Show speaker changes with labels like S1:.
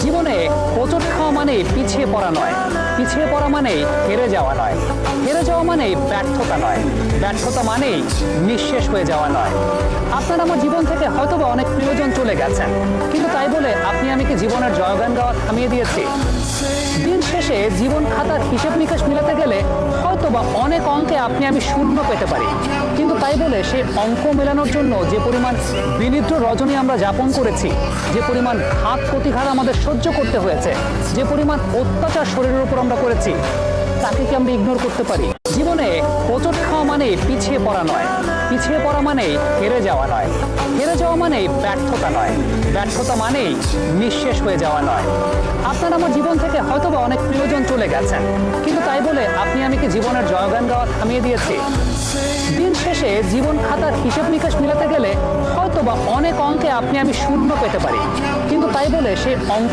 S1: জীবনে হোঁচট খাওয়া মানে পিছিয়ে পড়া নয়, পিছিয়ে পড়া মানেই হেরে যাওয়া নয়, হেরে যাওয়া মানেই ব্যর্থতা নয়, ব্যর্থতা মানেই নিঃশেষ হয়ে যাওয়া নয়। আপনার আমার জীবন থেকে হয়তোবা অনেক প্রিয়জন চলে গেছেন, কিন্তু তাই বলে আপনি আমি কি জীবনের জয়গান গাওয়া থামিয়ে দিয়েছি? দিন শেষে জীবন খাতার হিসেব নিকেশ মিলাতে গেলে হয়তোবা অনেক অঙ্কে আপনি আমি শূন্য পেতে পারি, কিন্তু তাই বলে সেই অঙ্ক মেলানোর জন্য যে পরিমাণ বিনিদ্র রজনী আমরা যাপন করেছি, যে পরিমাণ ঘাত প্রতিঘাত আমাদের সহ্য করতে হয়েছে, যে পরিমাণ অত্যাচার শরীরের উপর আমরা করেছি, তাকে কি আমরা ইগনোর করতে পারি? জীবনে হোঁচট খাওয়া মানে পিছিয়ে পড়া নয়, পিছিয়ে পড়া মানেই হেরে যাওয়া নয়, হেরে যাওয়া মানেই ব্যর্থতা নয়, ব্যর্থতা মানেই নিঃশেষ হয়ে যাওয়া নয়। আপনার আমার জীবন থেকে হয়তোবা অনেক প্রিয়জন চলে গেছেন, কিন্তু তাই বলে আপনি আমি কি জীবনের জয়গান গাওয়া থামিয়ে দিয়েছি? দিন শেষে জীবন খাতার হিসেব নিকাশ মিলাতে গেলে হয়তোবা অনেক অঙ্কে আপনি আমি শূন্য পেতে পারি, কিন্তু তাই বলে সেই অঙ্ক